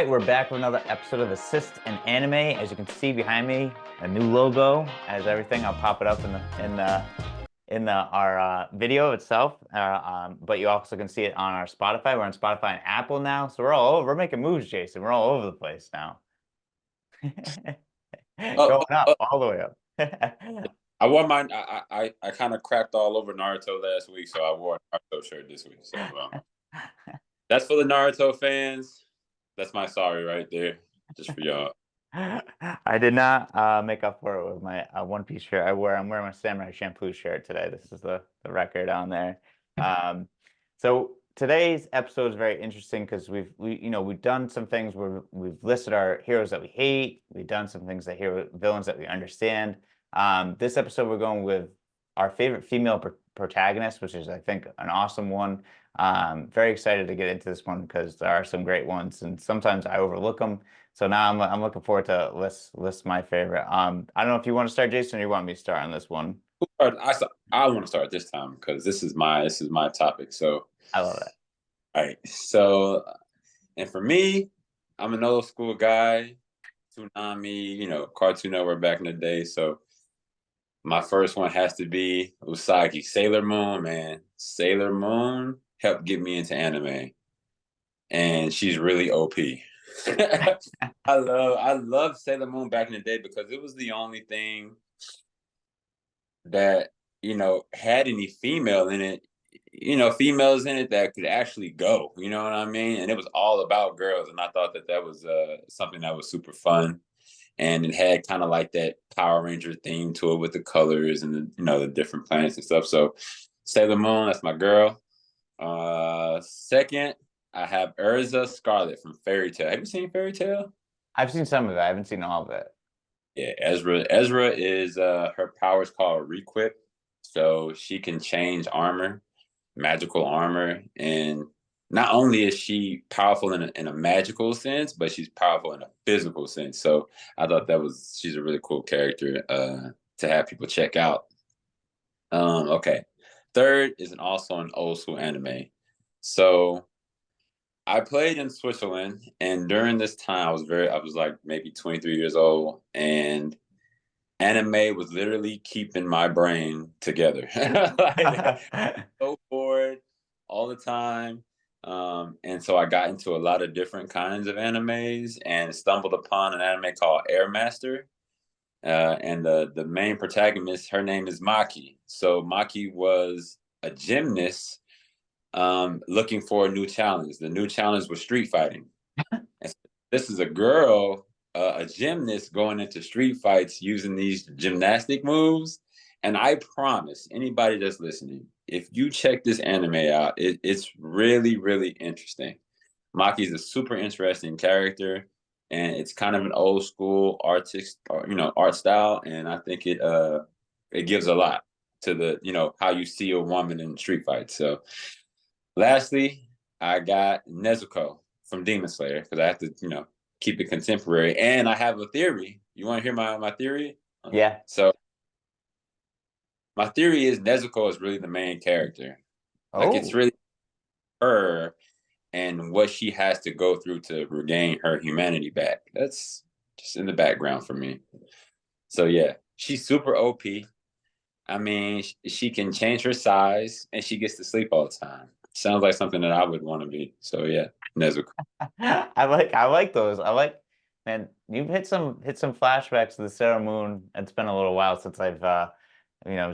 right, we're back with another episode of Assist and Anime. As you can see behind me, a new logo as everything. I'll pop it up in our video itself. But you also can see it on our Spotify. We're on Spotify and Apple now, so we're making moves, Jason. We're all over the place now. Oh, Going up, all the way up. I wore mine. I kind of cracked all over Naruto last week, so I wore a Naruto shirt this week. So that's for the Naruto fans. That's my sorry right there, just for y'all. I did not make up for it with my One Piece shirt. I'm wearing my Samurai Shampoo shirt today. This is the record on there. So today's episode is very interesting because we've done some things where we've listed our heroes that we hate. We've done some things that villains that we understand. This episode we're going with our favorite female protagonist, which is I think an awesome one. Very excited to get into this one because there are some great ones, and sometimes I overlook them. So now I'm looking forward to list my favorite. I don't know if you want to start, Jason, or you want me to start on this one. I want to start this time because this is my topic. So, I love it. all right. So, and for me, I'm an old school guy. Toonami, Cartoon Network back in the day. So my first one has to be Usagi, Sailor Moon, man. Sailor Moon helped get me into anime, and she's really OP. I love Sailor Moon back in the day because it was the only thing that had any female in it. Females in it that could actually go. You know what I mean? And it was all about girls, and I thought that was something that was super fun, and it had kind of like that Power Ranger theme to it with the colors and the different planets and stuff. So Sailor Moon, that's my girl. Second, I have Urza Scarlet from Fairy Tail. Have you seen Fairy Tail? I've seen some of it. I haven't seen all of it. Yeah, Ezra. Ezra is her power is called Requip, so she can change armor, magical armor, and not only is she powerful in a magical sense, but she's powerful in a physical sense. So I thought she's a really cool character to have people check out. Okay, third is also an old school anime. So I played in Switzerland, and during this time, I was like maybe 23 years old, and anime was literally keeping my brain together. Like, so bored all the time. And so I got into a lot of different kinds of animes and stumbled upon an anime called Air Master. And the main protagonist, her name is Maki. So Maki was a gymnast looking for a new challenge. The new challenge was street fighting. And so this is a girl, a gymnast going into street fights using these gymnastic moves. And I promise anybody that's listening, if you check this anime out, it's really, really interesting. Maki is a super interesting character, and it's kind of an old school artist, art style, and I think it gives a lot to the how you see a woman in street fights. So lastly, I got Nezuko from Demon Slayer because I have to, keep it contemporary. And I have a theory. You want to hear my theory? Yeah. So my theory is Nezuko is really the main character. Like it's Oh, really her and what she has to go through to regain her humanity back. That's just in the background for me. So yeah, she's super OP. I mean, she can change her size and she gets to sleep all the time. Sounds like something that I would want to be. So yeah, Nezuko. I like those. Man, you've hit some flashbacks to the Sailor Moon. It's been a little while since I've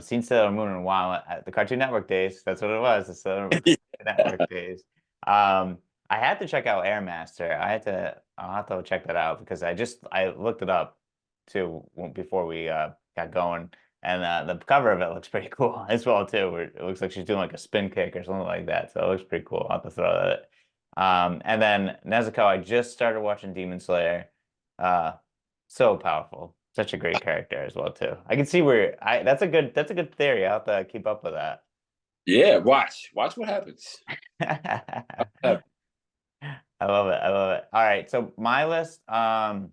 seen Sailor Moon in a while at the Cartoon Network days. That's what it was, the Sailor Network days. I had to check out Air Master. I'll have to check that out because I looked it up too before we got going. And the cover of it looks pretty cool as well too. Where it looks like she's doing like a spin kick or something like that. So it looks pretty cool. I'll have to throw that. And then Nezuko, I just started watching Demon Slayer. Uh, so powerful. Such a great character as well too. I can see where I that's a good theory. I'll have to keep up with that. Yeah, watch what happens. I love it. I love it. All right, so my list, no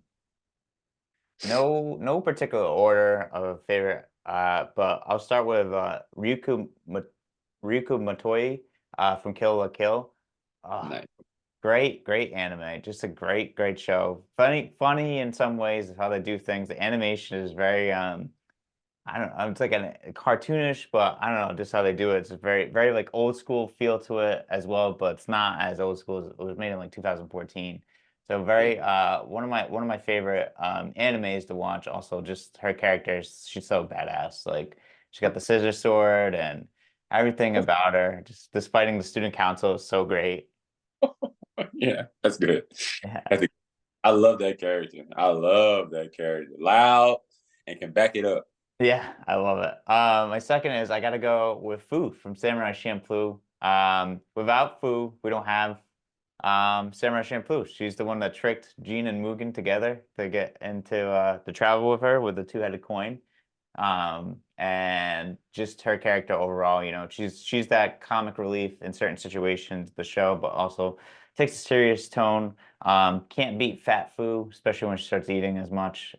particular order of favorite, but I'll start with Ryuko Matoi from Kill la Kill. Uh, Nice. great anime. Just a great show. Funny in some ways of how they do things. The animation is very I don't know, it's like a cartoonish, but I don't know, just how they do it. It's a very like old school feel to it as well, but it's not as old school as it was made in like 2014. So Yeah. very one of my favorite animes to watch. Also, just her character, she's so badass. Like she got the scissor sword and everything about her. Just this fighting the student council is so great. Yeah, that's good. Yeah. I think I love that character. I love that character. Loud and can back it up. Yeah, I love it. My second is I gotta go with Fu from Samurai Champloo. Without Fu, we don't have Samurai Champloo. She's the one that tricked Jean and Mugen together to get into to travel with her with the two-headed coin. And just her character overall, she's that comic relief in certain situations, the show, but also takes a serious tone. Can't beat Fat Fu, especially when she starts eating as much.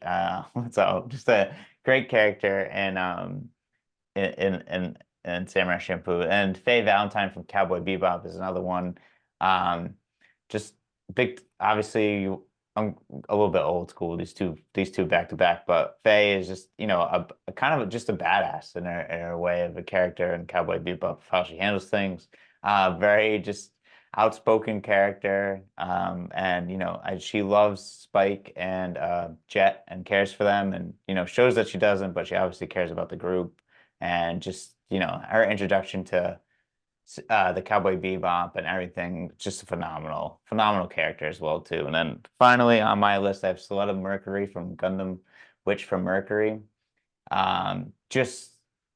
So just a great character in in in, in Samurai Champloo. And Faye Valentine from Cowboy Bebop is another one. Um, just big, obviously, I'm a little bit old school. These two back to back, but Faye is just a kind of just a badass in her way of a character in Cowboy Bebop, how she handles things. Very just outspoken character. And she loves Spike and Jet and cares for them, and shows that she doesn't, but she obviously cares about the group. And just her introduction to the Cowboy Bebop and everything, just a phenomenal character as well too. And then finally on my list, I have Soletta Mercury from Gundam Witch from Mercury. Just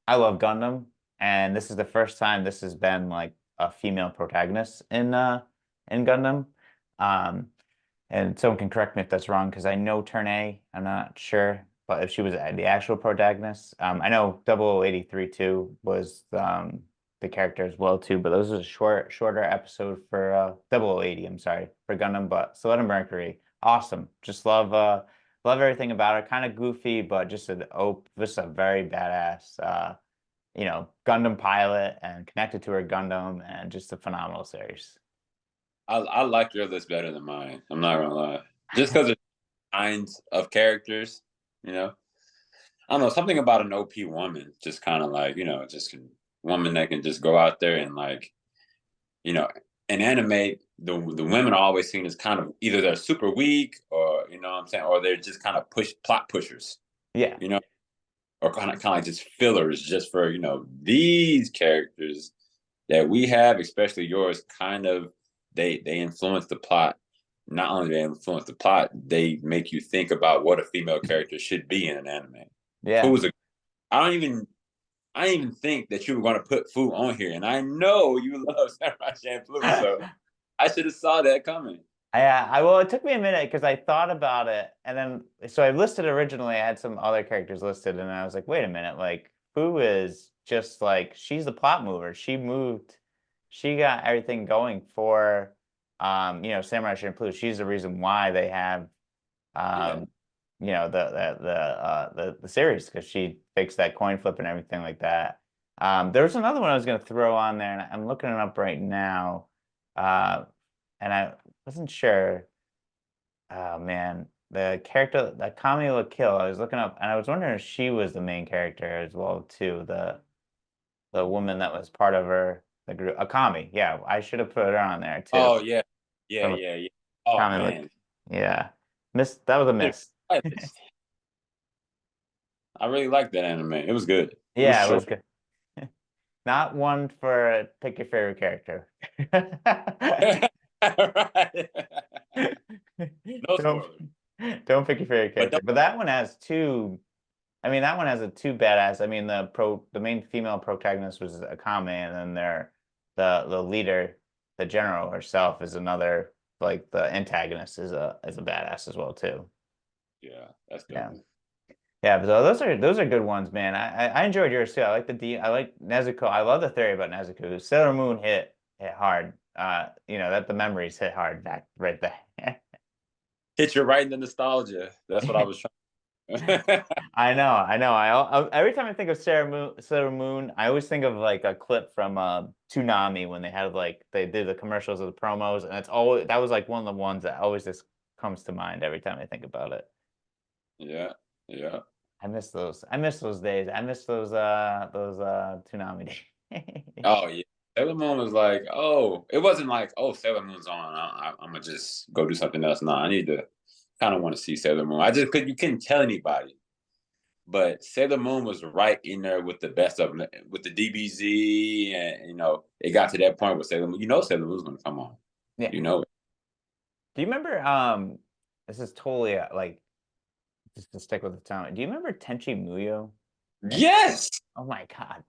I love Gundam, and this is the first time this has been like a female protagonist in Gundam. Um, and someone can correct me if that's wrong because I know Turn A, I'm not sure, but if she was the actual protagonist, I know 0083 too was the character as well too, but those was a shorter episode for 0080, I'm sorry, for Gundam, but Soletta Mercury, awesome. Just love everything about her. Kind of goofy, but just a very badass Gundam pilot and connected to her Gundam and just a phenomenal series. I like your list better than mine. I'm not gonna lie. Just because of kinds of characters, you know. I don't know, something about an OP woman, just kind of like, just woman that can just go out there and like, you know, in anime, the women are always seen as kind of either they're super weak or you know what I'm saying, or they're just kind of plot pushers, Yeah. you know, or kind of like just fillers just for, these characters that we have, especially yours, kind of they influence the plot. Not only they influence the plot, they make you think about what a female character should be in an anime. Who Yeah. was a I don't even I didn't even think that you were going to put Fu on here, and I know you love Samurai Champloo, so I should have saw that coming. Well, it took me a minute because I thought about it, and then so I listed originally. I had some other characters listed, and I was like, wait a minute, like Fu is just like she's the plot mover. She got everything going for, Samurai Champloo. She's the reason why they have, Yeah. um, the series because she fixed that coin flip and everything like that. There was another one I was gonna throw on there, and I'm looking it up right now. Uh, and I wasn't sure. Oh man, the character that Kami la Kill, I was looking up and I was wondering if she was the main character as well too. The woman that was part of the group, Akami. Yeah, I should have put her on there too. Oh yeah, yeah, So yeah, yeah. Oh Kami man, like, yeah, miss that was a miss. I really liked that anime. It was good. It was Yeah, it short. was good. Not one for pick your favorite character. Right. No Don't spoilers. don't pick your favorite But character. But that one has two. I mean, that one has a two badass. I mean, the main female protagonist was Akame, and then the leader, the general herself, is another like the antagonist is a badass as well too. yeah, that's Yeah, dope. yeah. So those are good ones, man. I enjoyed yours too. I like Nezuko. I love the theory about Nezuko. Sailor Moon hit hard. That the memories hit hard back right there. Hit you right in the nostalgia. That's what I was trying. I know. Every time I think of Sailor Moon, I always think of like a clip from Toonami when they had like they did the commercials of the promos, and it's always that was like one of the ones that always just comes to mind every time I think about it. Yeah, yeah. I miss those. I miss those days. I miss those Toonami days. Oh yeah. Sailor Moon was like, oh, it wasn't like, oh, Sailor Moon's on. I'm gonna just go do something else. No, I need to kind of want to see Sailor Moon. I just could you couldn't tell anybody. But Sailor Moon was right in there with the best of them, with the DBZ, and it got to that point where Sailor Moon, Sailor Moon's gonna come on, Yeah. you know. Do you remember this is totally like just to stick with the town. Do you remember Tenchi Muyo? And Yes, oh my God.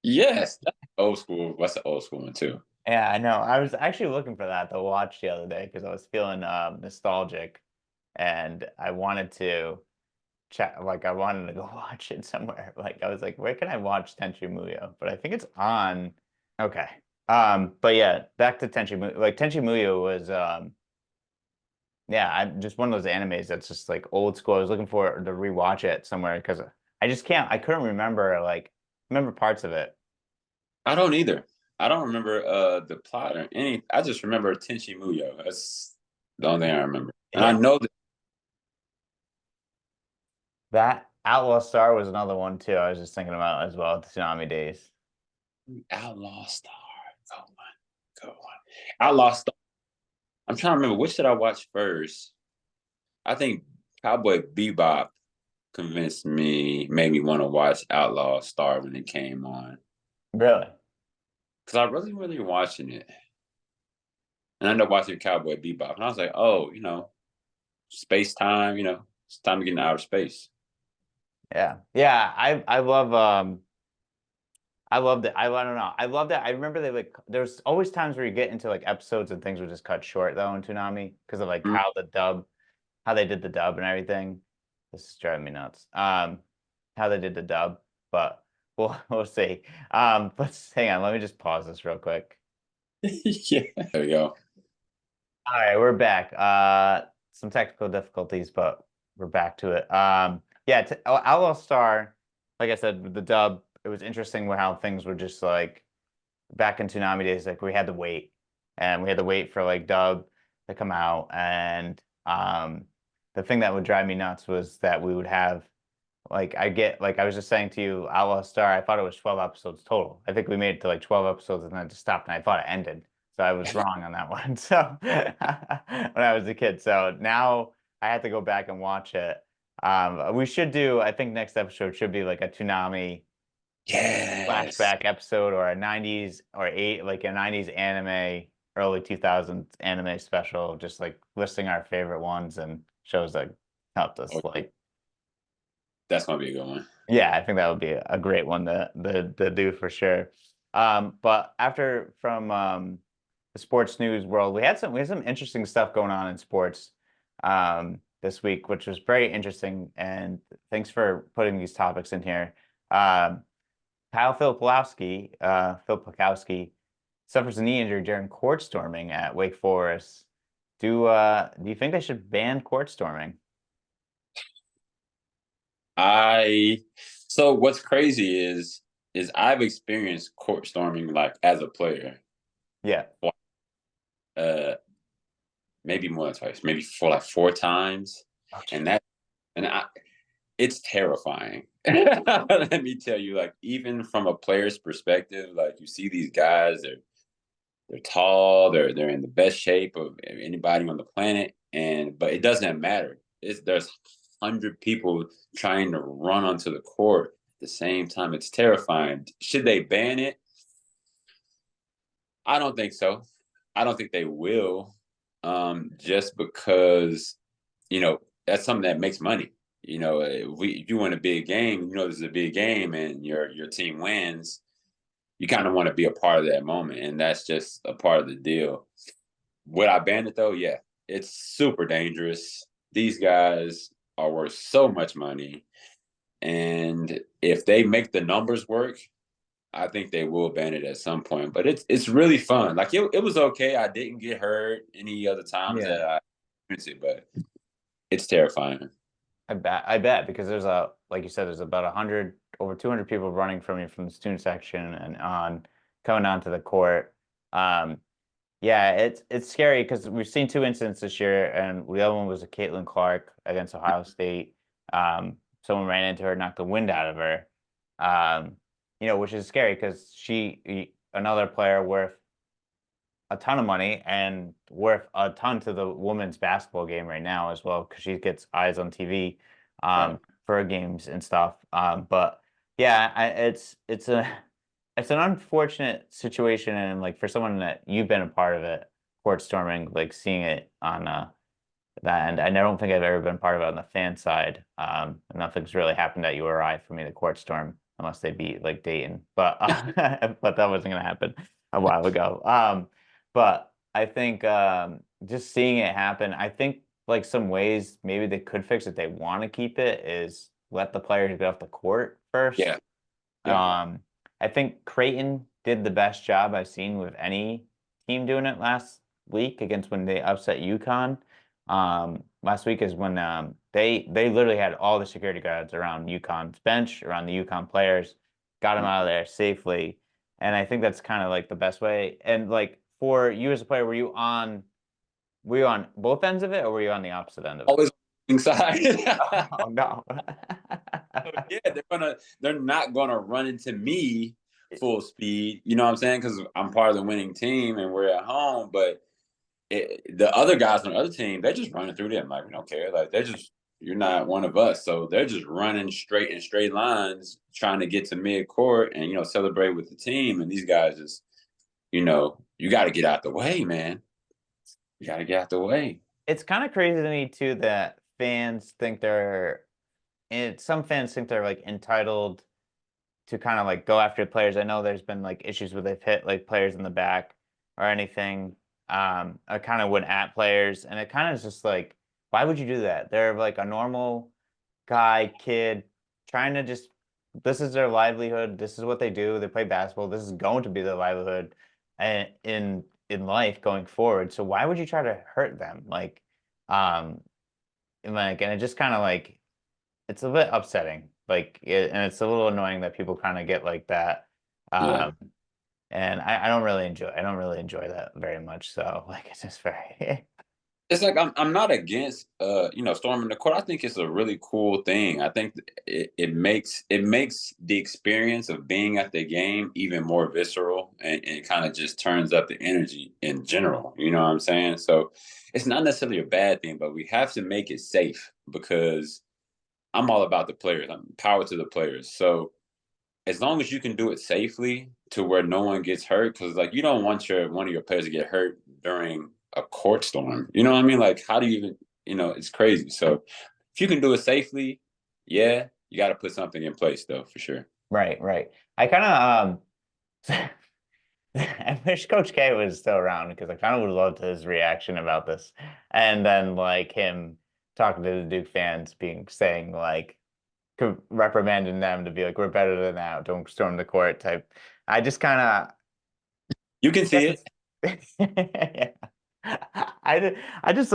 yes, that's old school. That's the old school one too. Yeah, I know. I was actually looking for that to watch the other day because I was feeling nostalgic and I wanted to check like I wanted to go watch it somewhere. Like I was like, where can I watch Tenchi Muyo? But I think it's on. Okay. But yeah, back to Tenchi Muyo. Like Tenchi Muyo was yeah, I'm just one of those animes that's just like old school. I was looking for to rewatch it somewhere because I couldn't remember like remember parts of it. I don't either. I don't remember the plot or any. I just remember Tenchi Muyo. That's the only thing I remember, and I Yeah. know that. That Outlaw Star was another one too. I was just thinking about as well, the Tsunami days. Outlaw Star. Go on, go on. Outlaw Star. I'm trying to remember which did I watch first. I think Cowboy Bebop convinced me, made me want to watch Outlaw Star when it came on. Really? Because I really, really watching it. And I ended up watching Cowboy Bebop. And I was like, oh, space time, it's time to get into outer space. Yeah. Yeah. I loved it. I don't know. I loved it. I remember they like there's always times where you get into like episodes and things were just cut short though in Toonami because of like Mm. how they did the dub and everything. This is driving me nuts. How they did the dub, but we'll see. But hang on, let me just pause this real quick. Yeah. There we go. All right, we're back. Some technical difficulties, but we're back to it. Yeah, Outlaw Star, like I said, with the dub, it was interesting how things were just like back in Toonami days, like we had to wait, and we had to wait for like dub to come out, and the thing that would drive me nuts was that we would have like I was just saying to you, Outlaw Star, I thought it was 12 episodes total. I think we made it to like 12 episodes and then it just stopped and I thought it ended. So I was wrong on that one. So when I was a kid. So now I had to go back and watch it. We should do, I think next episode should be like a Toonami Yes. flashback episode or a 90s or like a 90s anime, early 2000s anime special, just like listing our favorite ones and shows that helped us Oh, like that's going to be a good one. yeah, I think that would be a great one to do for sure. But after from the sports news world, we had some interesting stuff going on in sports this week, which was very interesting. And thanks for putting these topics in here. Um, Phil Pikowski suffers a knee injury during court storming at Wake Forest. Do you think they should ban court storming? I so what's crazy is I've experienced court storming like as a player. Yeah. Uh maybe more than twice, maybe for like four times. Oh, And that and I it's terrifying. Let me tell you, like even from a player's perspective, like you see these guys, they're tall, they're in the best shape of anybody on the planet, but it doesn't matter. There's 100 people trying to run onto the court at the same time. It's terrifying. Should they ban it? I don't think so. I don't think they will. Just because that's something that makes money. If you win a big game, this is a big game, and your team wins. You kind of want to be a part of that moment, and that's just a part of the deal. Would I ban it though? Yeah, it's super dangerous. These guys are worth so much money, and if they make the numbers work, I think they will ban it at some point. But it's really fun. Like it was okay. I didn't get hurt any other times yeah. that I experienced it, but it's terrifying. I bet because there's like you said, there's about 100, over 200 people running from you from the student section and on coming onto the court. Um, yeah, it's scary because we've seen two incidents this year, and the other one was a Caitlin Clark against Ohio State. Someone ran into her, knocked the wind out of her. Um, which is scary because another player worth a ton of money and worth a ton to the women's basketball game right now as well because she gets eyes on TV Right. for her games and stuff. But yeah, it's an unfortunate situation and like for someone that you've been a part of it, court storming, like seeing it on that end. I don't think I've ever been part of it on the fan side. Nothing's really happened at URI for me to court storm unless they beat like Dayton, but but that wasn't gonna happen a while ago. But I think just seeing it happen, I think like some ways maybe they could fix it. They want to keep it is let the players get off the court Yeah. first. Yeah. I think Creighton did the best job I've seen with any team doing it last week against when they upset UConn. Last week is when they literally had all the security guards around UConn's bench, around the UConn players, got them out of there safely. And I think that's kind of like the best way. And like for you as a player, were you on both ends of it or were you on the opposite end of it? Always inside. Oh no. Yeah, they're not gonna run into me full speed. You know what I'm saying? Because I'm part of the winning team and we're at home. But the other guys on the other team, they're just running through them like we don't care. Like you're not one of us. So they're just running straight in straight lines, trying to get to mid court and celebrate with the team. And these guys just, you got to get out the way, man. You got to get out the way. It's kind of crazy to me too that fans think some fans think they're like entitled to kind of like go after players. I know there's been like issues where they've hit like players in the back or anything. I kind of went at players, and it kind of is just like, why would you do that? They're like a normal guy, kid, trying to just, this is their livelihood. This is what they do. They play basketball. This is going to be their livelihood and in life going forward. So why would you try to hurt them? Um, and it just kind of like it's a bit upsetting. And it's a little annoying that people kind of get like that. Yeah. Um, and I don't really enjoy that very much. So like, it's just very, It's like I'm not against storming the court. I think it's a really cool thing. I think it makes the experience of being at the game even more visceral and kind of just turns up the energy in general. You know what I'm saying? So it's not necessarily a bad thing, but we have to make it safe because I'm all about the players. I'm power to the players. So as long as you can do it safely to where no one gets hurt, because like you don't want one of your players to get hurt during a court storm. You know what I mean? Like how do you even it's crazy. So if you can do it safely, yeah, you got to put something in place though for sure. right, right. I kind of, I wish Coach K was still around because I kind of would have loved his reaction about this. And then like him talking to the Duke fans saying like reprimanding them to be like, we're better than that, don't storm the court type. I just kind of You can see guess it. it's yeah. I just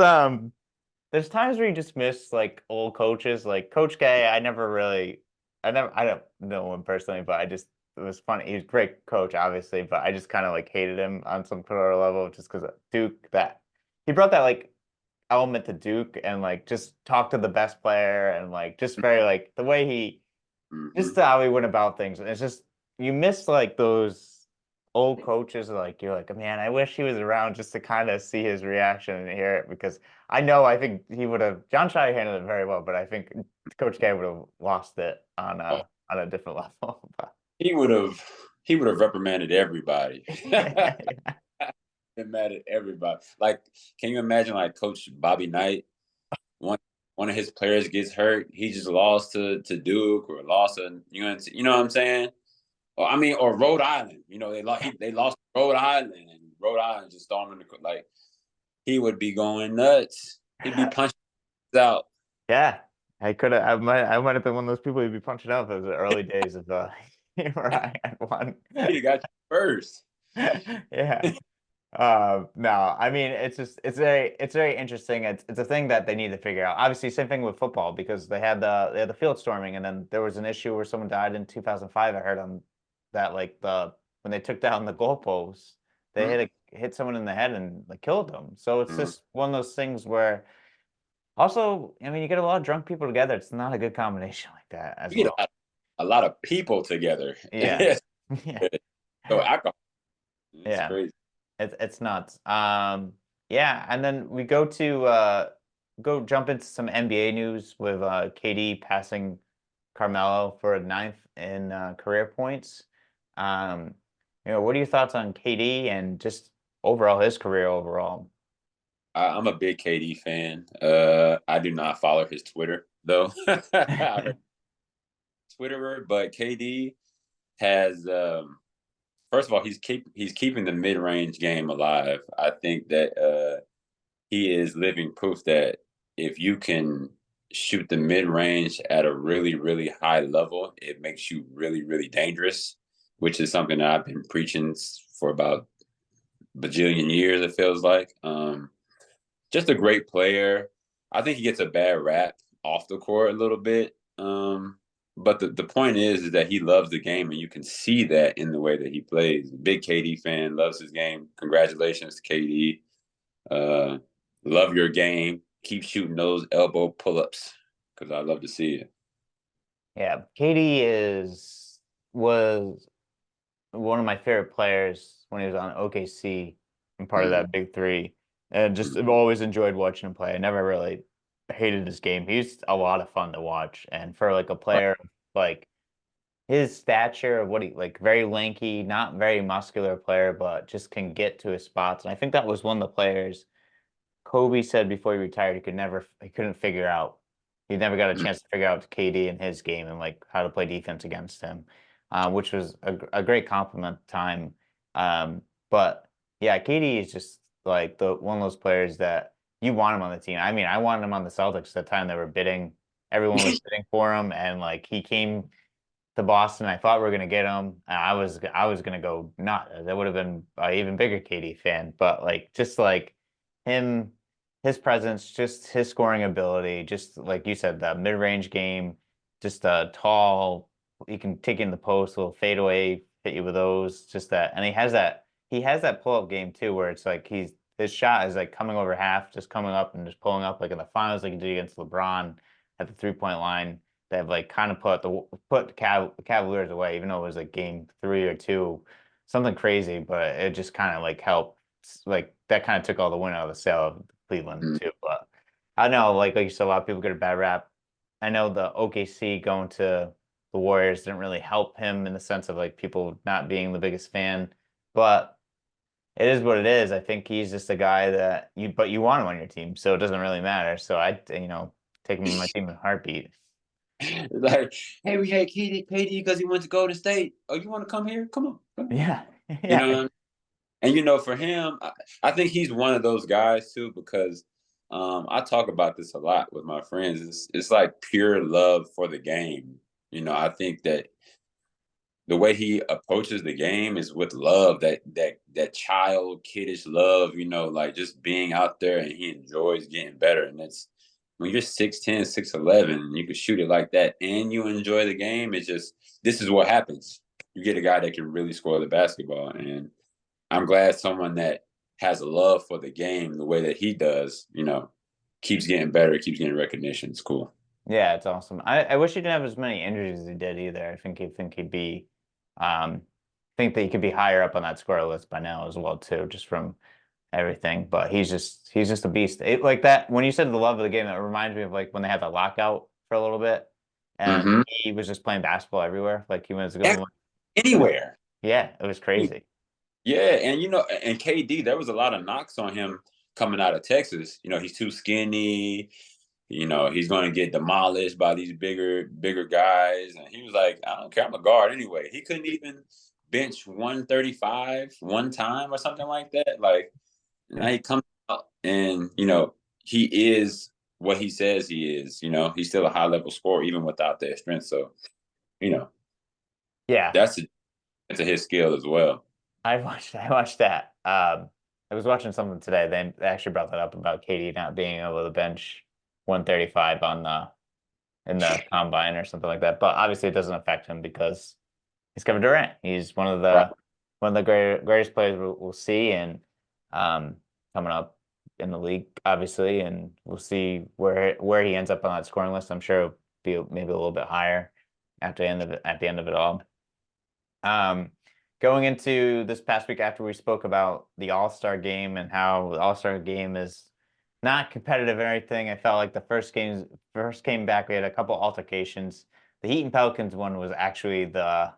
there's times where you just miss like old coaches like Coach K. I don't know him personally, but it was funny. He's a great coach, obviously, but I just kind of like hated him on some sort of level just because Duke that he brought that like element to Duke and like just talked to the best player and like just very like the way he Mm-hmm. just how he went about things. And it's just you miss like those old coaches like you're like, man, I wish he was around just to kind of see his reaction and hear it because I think he would have John Shire handled it very well, but I think Coach K would have lost it Oh, on a different level. he would have he would have reprimanded everybody. Yeah. Been mad at everybody. Like, can you imagine like Coach Bobby Knight? One one of his players gets hurt, he just lost to Duke or lost to UNC. You know what I'm saying? Or I mean, or Rhode Island. They lost to Rhode Island, and Rhode Island just storming the like. He would be going nuts. He'd be punching out. Yeah, I might have been one of those people who'd be punching out those early days of where I had one. He got you first. Yeah. No, I mean it's very interesting. It's a thing that they need to figure out. Obviously, same thing with football because they had the field storming, and then there was an issue where someone died in 2005. I heard on that like the when they took down the goalposts, they hit someone in the head and like killed them. So it's Mm. just one of those things where also, I mean, you get a lot of drunk people together. It's not a good combination like that as You get well. a lot of people together. Yeah. Yeah. So alcohol, it's Yeah. crazy. It's nuts. Yeah, and then we go jump into some NBA news with KD passing Carmelo for a ninth in career points. Um, what are your thoughts on KD and just overall his career overall? I'm a big KD fan. I do not follow his Twitter though. I heard Twitterer, but KD has first of all, he's keeping the mid range game alive. I think that he is living proof that if you can shoot the mid range at a really high level, it makes you really dangerous, which is something that I've been preaching for about bajillion years. It feels like just a great player. I think he gets a bad rap off the court a little bit. But the point is that he loves the game, and you can see that in the way that he plays. Big KD fan, loves his game. Congratulations to KD. Uh, love your game. Keep shooting those elbow pull ups because I love to see it. Yeah, KD is was one of my favorite players when he was on OKC and part of Mm-hmm. that big three. And just I've Mm-hmm. always enjoyed watching him play. I never really hated his game. He's a lot of fun to watch. And for like a Right. player like his stature of what he like very lanky, not very muscular player, but just can get to his spots. And I think that was one of the players Kobe said before he retired he couldn't figure out he never got a chance to figure out KD and his game and like how to play defense against him, which was a great compliment at the time. But yeah, KD is just like the one of those players that you want him on the team. I mean, I wanted him on the Celtics at the time they were bidding. Everyone was bidding for him, and like he came to Boston. I thought we were gonna get him. I was gonna go not. That would have been an even bigger KD fan. But like just like him, his presence, just his scoring ability, just like you said, that mid-range game, just tall. He can take in the post, a little fadeaway, hit you with those. Just that, and he has that pull-up game too, where it's like his shot is like coming over half, just coming up and just pulling up like in the finals, like he did against LeBron at the three-point line that have like kind of put the Cavaliers away, even though it was like game three or two, something crazy, but it just kind of like helped. Like that kind of took all the wind out of the sail of Cleveland too. But I know, like you said, a lot of people get a bad rap. I know the OKC going to the Warriors didn't really help him in the sense of like people not being the biggest fan, but it is what it is. I think he's just a guy that but you want him on your team, so it doesn't really matter. So take him on my team in a heartbeat. Like, hey, we had KD because he went to Golden State. Oh, you want to come here? Come on, come on. Yeah, You yeah, know, and for him, I think he's one of those guys too because I talk about this a lot with my friends. It's like pure love for the game. I think that the way he approaches the game is with love, that child kiddish love, like just being out there, and he enjoys getting better. And it's when you're 6'10", 6'11", and you can shoot it like that and you enjoy the game, it's just this is what happens. You get a guy that can really score the basketball. And I'm glad someone that has a love for the game the way that he does, keeps getting better, keeps getting recognition. It's cool. yeah. It's awesome. I wish he didn't have as many injuries as he did either. I think he'd be, think that he could be higher up on that score list by now as well too, just from everything. But he's just a beast. Like that when you said the love of the game, that reminds me of like when they had the lockout for a little bit, and Mm-hmm. he was just playing basketball everywhere. Like he was going, it was Anywhere. yeah, it was crazy. Yeah, and and KD, there was a lot of knocks on him coming out of Texas. He's too skinny. He's going to get demolished by these bigger guys. And he was like, I don't care. I'm a guard anyway. He couldn't even bench 135 one time or something like that. Like now he comes out and he is what he says he is. He's still a high level scorer even without that strength. So you know Yeah, that's a his skill as well. I watched that. I was watching something today. They actually brought that up about Katie not being able to bench 135 on the in the combine or something like that. But obviously, it doesn't affect him because he's Kevin Durant. He's Right. one of the greatest players we'll see, and um, coming up in the league, obviously, and we'll see where he ends up on that scoring list. I'm sure it'll be maybe a little bit higher at the end of it all. Um, Going into this past week after we spoke about the All-Star game and how the All-Star game is not competitive or anything, I felt like the first came back, we had a couple altercations. The Heat and Pelicans one was actually the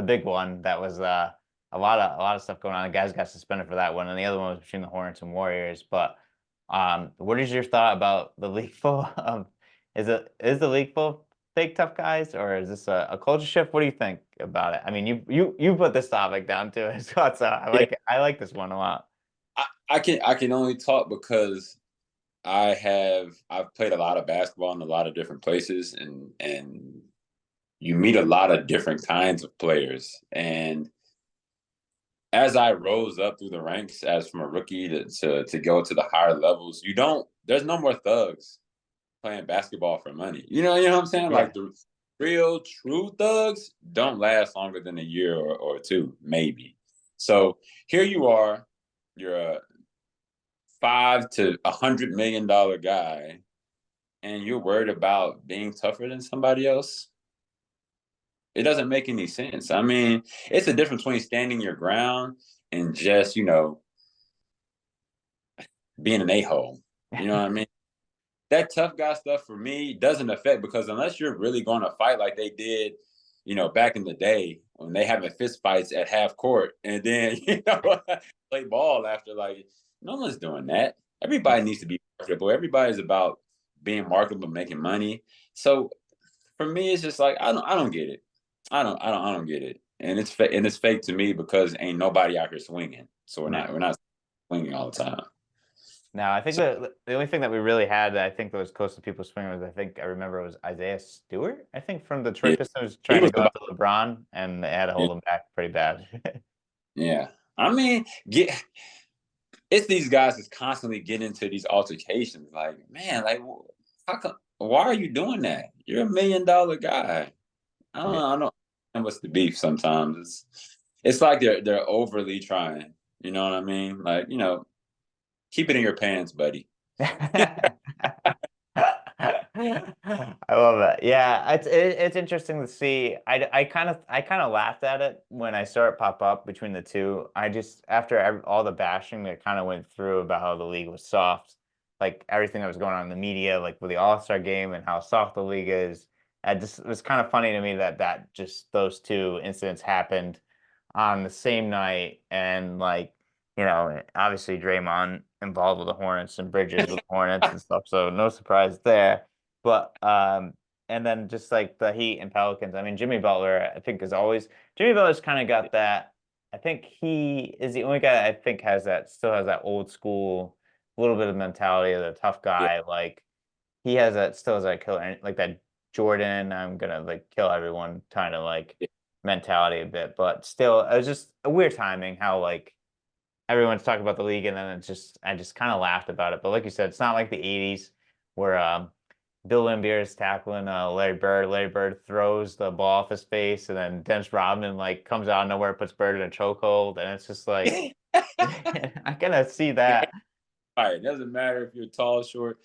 big one. That was a lot of stuff going on. The guys got suspended for that one, and the other one was between the Hornets and Warriors. But what is your thought about the league full of is the league full of fake tough guys, or is this a culture shift? What do you think about it? I mean, you put this topic down to it, so Yeah. I like this one a lot. I can only talk because I've played a lot of basketball in a lot of different places, and you meet a lot of different kinds of players. And as I rose up through the ranks as from a rookie to go to the higher levels, there's no more thugs playing basketball for money. You know what I'm saying? Yeah. Like the real true thugs don't last longer than a year or two, maybe. So here you are, you're a $5 to $100 million guy, and you're worried about being tougher than somebody else. It doesn't make any sense. I mean, it's a difference between standing your ground and just, being an a-hole. You know what I mean? That tough guy stuff for me doesn't affect, because unless you're really going to fight like they did, back in the day when they having fist fights at half court and then, play ball after, like, no one's doing that. Everybody needs to be marketable. Everybody's about being marketable, making money. So for me, it's just like, I don't get it. I don't get it. And it's fake to me because ain't nobody out here swinging. So we're No. not we're not swinging all the time. No, I think So the only thing that we really had that I think that was close to people swinging was, I think I remember, was Isaiah Stewart. I think from the Detroit yeah, Pistons he trying to was go about after LeBron, and they had to yeah. hold him back pretty bad. Yeah. I mean, it's these guys that's constantly getting into these altercations. Like, man, like, how come? Why are you doing that? You're $1 million guy. Yeah. I don't know what's the beef. Sometimes it's like they're overly trying. You know what I mean? Like, keep it in your pants, buddy. I love that. Yeah, it's interesting to see. I kind of laughed at it when I saw it pop up between the two. I just after all the bashing that kind of went through about how the league was soft, like everything that was going on in the media, like with the All-Star game and how soft the league is. It was kind of funny to me that just those two incidents happened on the same night, and like, obviously Draymond involved with the Hornets and Bridges with the Hornets and stuff, so no surprise there. But and then just like the Heat and Pelicans, I mean, Jimmy Butler, I think, is always Jimmy Butler's kind of got that. I think he is the only guy I think still has that old school little bit of mentality of the tough Yeah. guy. Like he has that still has that killer, like that Jordan, I'm gonna like kill everyone kind of like mentality a bit. But still, it was just a weird timing how like everyone's talking about the league, and then I just kind of laughed about it. But like you said, it's not like the '80s where Bill Laimbeer is tackling Larry Bird. Larry Bird throws the ball off his face, and then Dennis Rodman like comes out of nowhere, puts Bird in a chokehold, and it's just like I kind of see that. Right. It doesn't matter if you're tall, short,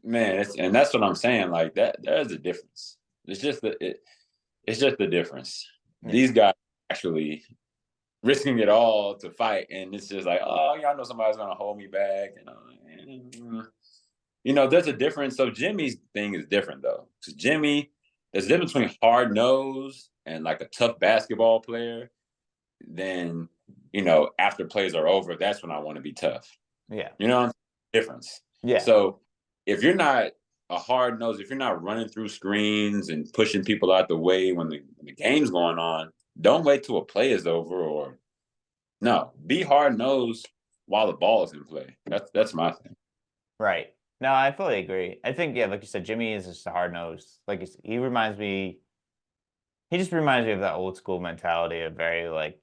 man. And that's what I'm saying. Like that, there's a difference. It's just the difference. Yeah. These guys actually risking it all to fight, and it's just like, oh, yeah, I know somebody's gonna hold me back. There's a difference. So Jimmy's thing is different though, because there's a difference between hard nose and like a tough basketball player. Then after plays are over, that's when I want to be tough. Yeah. Difference. Yeah. So if you're not a hard nose, if you're not running through screens and pushing people out the way when the game's going on, don't wait till a play is over. Or no, be hard nosed while the ball is in play. That's my thing. Right. No, I fully agree. I think, yeah, like you said, Jimmy is just a hard nose. Like he just reminds me of that old school mentality of very like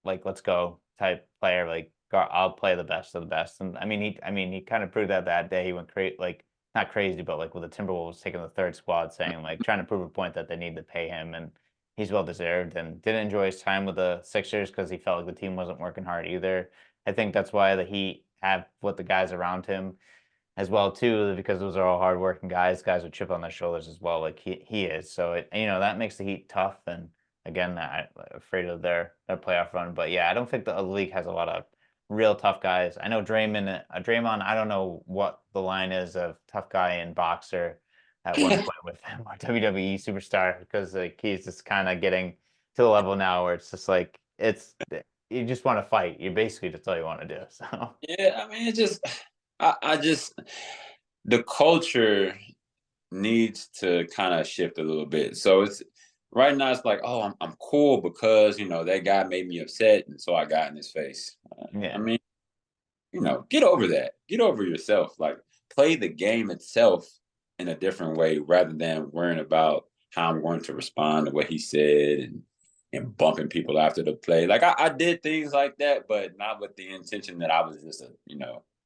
let's go. type player. Like I'll play the best of the best. And I mean, he kind of proved that day. He went crazy, like not crazy, but like with the Timberwolves taking the third squad, saying like trying to prove a point that they need to pay him, and he's well deserved. And didn't enjoy his time with the Sixers because he felt like the team wasn't working hard either. I think that's why the Heat have what the guys around him as well too, because those are all hardworking guys with chip on their shoulders as well, like he is. So that makes the Heat tough. And again, I'm afraid of their playoff run. But yeah, I don't think the league has a lot of real tough guys. I know Draymond. I don't know what the line is of tough guy and boxer at one point with him or WWE superstar, because like he's just kind of getting to the level now where it's just like you just want to fight. You basically just all you want to do. So Yeah, I mean, it just, I just, the culture needs to kind of shift a little bit. So it's right now, it's like, oh, I'm cool because that guy made me upset, and so I got in his face. I yeah, mean, get over that. Get over yourself. Like, play the game itself in a different way rather than worrying about how I'm going to respond to what he said and bumping people after the play. Like I did things like that, but not with the intention that I was just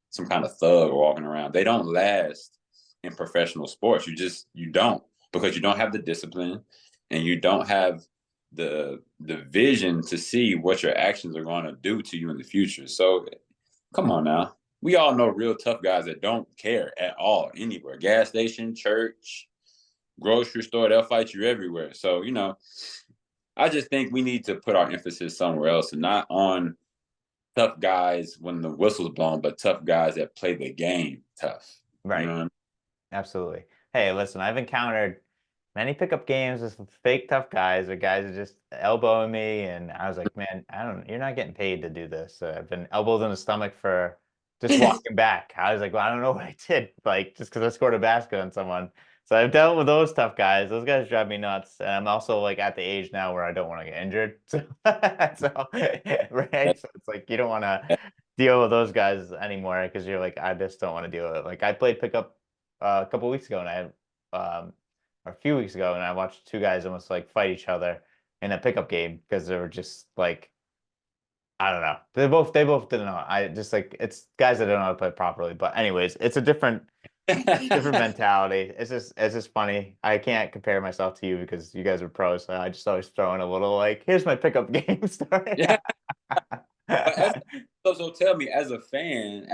some kind of thug walking around. They don't last in professional sports. You don't, because you don't have the discipline and you don't have the vision to see what your actions are going to do to you in the future. So come on now. We all know real tough guys that don't care at all anywhere. Gas station, church, grocery store, they'll fight you everywhere. So, I just think we need to put our emphasis somewhere else and not on tough guys when the whistle's blown, but tough guys that play the game tough. You know right. what I mean? Absolutely. Hey, listen, I've encountered many pickup games with fake tough guys or guys who just elbowing me, and I was like, man, you're not getting paid to do this. I've been elbowed in the stomach for just walking back. I was like, well, I don't know what I did, like just because I scored a basket on someone. So I've dealt with those tough guys. Those guys drive me nuts, and I'm also like at the age now where I don't want to get injured. So, right? So it's like you don't want to deal with those guys anymore because you're like, I just don't want to deal with it. Like I played pickup a couple weeks ago, and or a few weeks ago, and I watched two guys almost like fight each other in a pickup game because they were just like I don't know. They both didn't know. I just like it's guys that don't know how to play properly. But anyways, it's a different mentality. It's just funny. I can't compare myself to you because you guys are pros. So I just always throw in a little like, here's my pickup game story. Yeah. But so tell me, as a fan,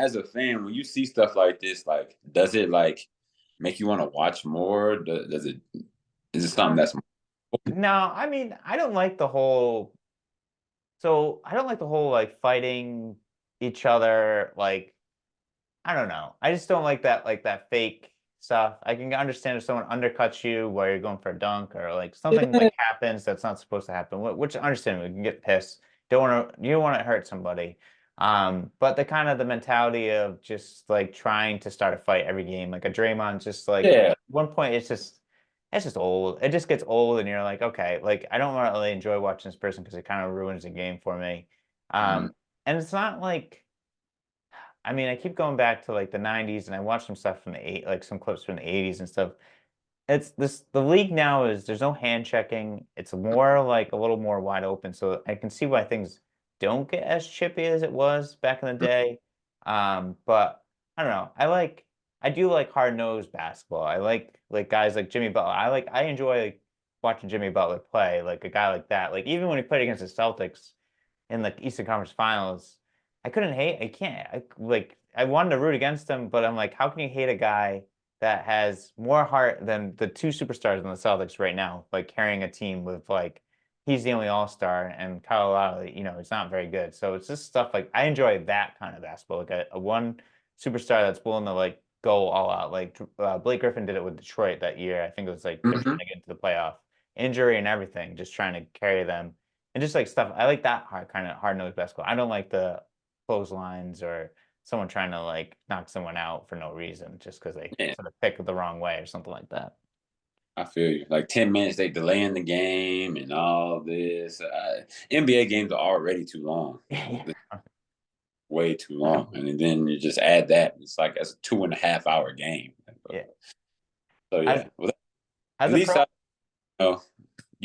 when you see stuff like this, like, does it like make you want to watch more? Does it is it something that's No, I mean, I don't like the whole. So I don't like the whole like fighting each other. Like I don't know. I just don't like that fake stuff. I can understand if someone undercuts you while you're going for a dunk or like something yeah, like happens that's not supposed to happen. Which I understand we can get pissed. You don't want to hurt somebody. But the kind of the mentality of just like trying to start a fight every game, like a Draymond, just like yeah. at one point it's just old. It just gets old, and you're like, okay, like I don't really enjoy watching this person because it kind of ruins the game for me. Mhm. And it's not like I mean, I keep going back to like the 90s and I watched some stuff from the like some clips from the 80s and stuff. The league now is there's no hand checking. It's more like a little more wide open. So I can see why things don't get as chippy as it was back in the day. But I don't know. I do like hard-nosed basketball. I like guys like Jimmy Butler. I enjoy like, watching Jimmy Butler play, like a guy like that. Like even when he played against the Celtics in the Eastern Conference Finals, I couldn't hate. I can't. I wanted to root against him, but I'm like, how can you hate a guy that has more heart than the two superstars in the Celtics right now, like carrying a team with like he's the only all-star and Kyle Lowry, it's not very good. So it's just stuff like I enjoy that kind of basketball, like a one superstar that's willing to like go all out. Like Blake Griffin did it with Detroit that year. I think it was like they're trying Mhm. to get into the playoff, injury and everything, just trying to carry them and just like stuff. I like that kind of hard-nosed basketball. I don't like the clotheslines or someone trying to like knock someone out for no reason just because they Yeah, sort of pick the wrong way or something like that. I feel you. Like 10 minutes, they delaying the game and all this. NBA games are already too long, Yeah. way too long, and then you just add that. It's like that's a 2.5 hour game. Yeah. So As yeah, well, as at a least pro, know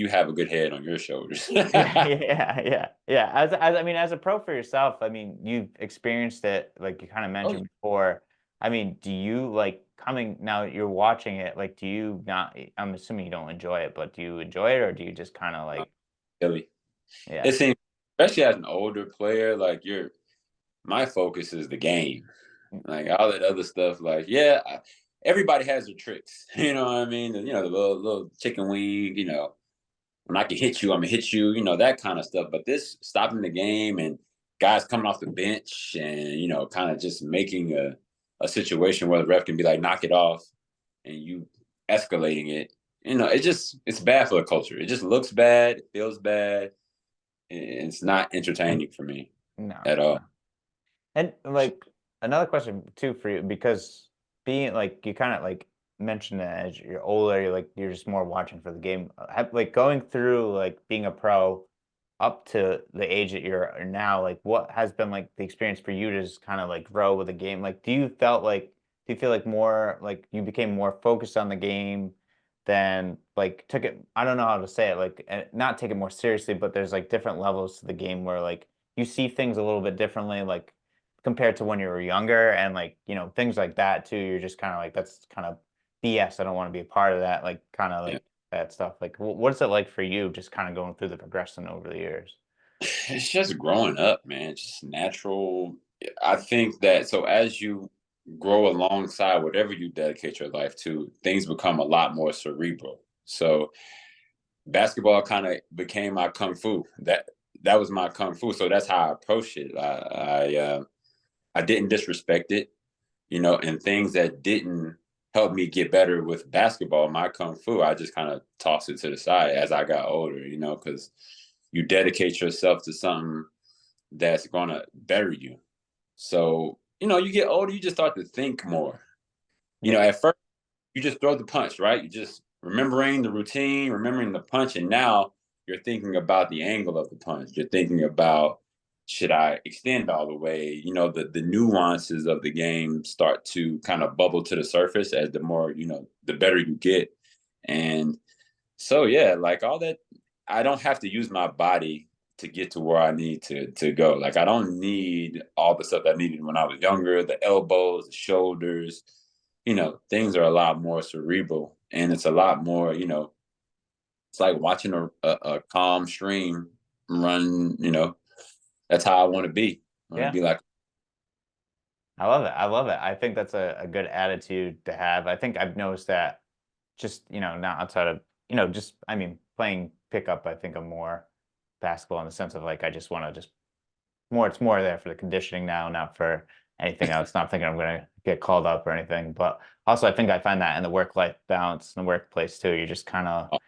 you have a good head on your shoulders. Yeah, yeah, yeah, yeah. As I mean, as a pro for yourself, I mean, you've experienced it, like you kind of Oh, mentioned before. I mean, do you like coming now that you're watching it? Like, do you not? I'm assuming you don't enjoy it, but do you enjoy it, or do you just kind of yeah, like, Philly. yeah, It seems, especially as an older player, like my focus is the game. Like all that other stuff, like yeah, everybody has their tricks. You know what I mean? The little chicken wing. When I can hit you, I'm gonna hit you. That kind of stuff. But this stopping the game and guys coming off the bench and kind of just making a situation where the ref can be like knock it off and you escalating it. It's bad for the culture. It just looks bad, it feels bad, and it's not entertaining for me no, at no. all. And like another question too for you, because being like you kind of like mentioned that as you're older, you're just more watching for the game. Like going through like being a pro up to the age that you're now, like what has been like the experience for you to just kind of like grow with the game? Like do you feel like more like you became more focused on the game than like took it, I don't know how to say it, like not take it more seriously, but there's like different levels to the game where like you see things a little bit differently, like compared to when you were younger and like, things like that too. You're just kind of like, that's kind of BS. I don't want to be a part of that. Like kind of Yeah. like that stuff. Like what is it like for you just kind of going through the progression over the years? It's just growing up, man. Just natural. I think that so as you grow alongside whatever you dedicate your life to, things become a lot more cerebral. So basketball kind of became my kung fu. That was my kung fu. So that's how I approached it. I didn't disrespect it, and things that didn't help me get better with basketball, my kung fu, I just kind of tossed it to the side as I got older, because you dedicate yourself to something that's gonna better you. So, you get older, you just start to think more. Yeah. At first you just throw the punch, right? You just remembering the routine, remembering the punch, and now you're thinking about the angle of the punch. You're thinking about should I extend all the way? The nuances of the game start to kind of bubble to the surface as the more, the better you get. And so yeah, like all that, I don't have to use my body to get to where I need to go. Like I don't need all the stuff I needed when I was younger, the elbows, the shoulders, things are a lot more cerebral and it's a lot more, it's like watching a calm stream run, that's how I want to be. I want to Yeah. be like, I love it. I love it. I think that's a good attitude to have. I think I've noticed that just, not outside of, just, I mean, playing pickup, I think I'm more basketball in the sense of like, I just want to just more, it's more there for the conditioning now, not for anything else. Not thinking I'm going to get called up or anything. But also, I think I find that in the work-life balance in the workplace too. You're just kind of oh,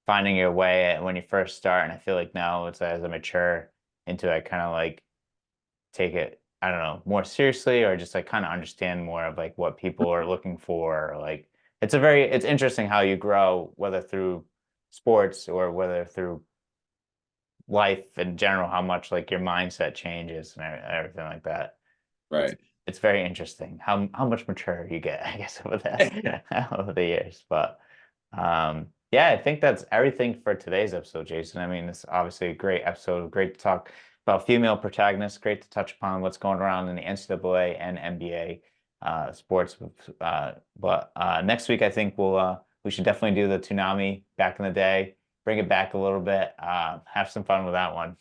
finding your way when you first start. And I feel like now it's as I mature into it, I kind of like take it, I don't know, more seriously or just like kind of understand more of like what people are looking for. Like it's interesting how you grow, whether through sports or whether through life in general, how much like your mindset changes and everything like that. It's right. it's very interesting how much mature you get, I guess, over the over the years. But yeah, I think that's everything for today's episode, Jason. I mean, it's obviously a great episode, great to talk about female protagonists, great to touch upon what's going around in the NCAA and NBA sports. But next week, I think we should definitely do the Toonami back in the day, bring it back a little bit, have some fun with that one.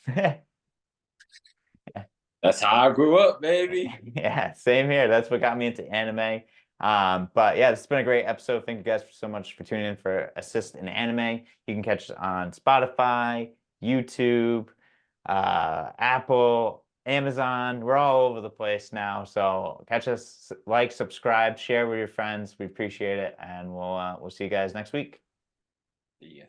That's how I grew up, baby. Yeah, same here. That's what got me into anime. But yeah, this has been a great episode. Thank you guys so much for tuning in for Assist in Anime. You can catch it on Spotify, YouTube, Apple, Amazon. We're all over the place now. So catch us, like, subscribe, share with your friends. We appreciate it, and we'll see you guys next week. Yeah.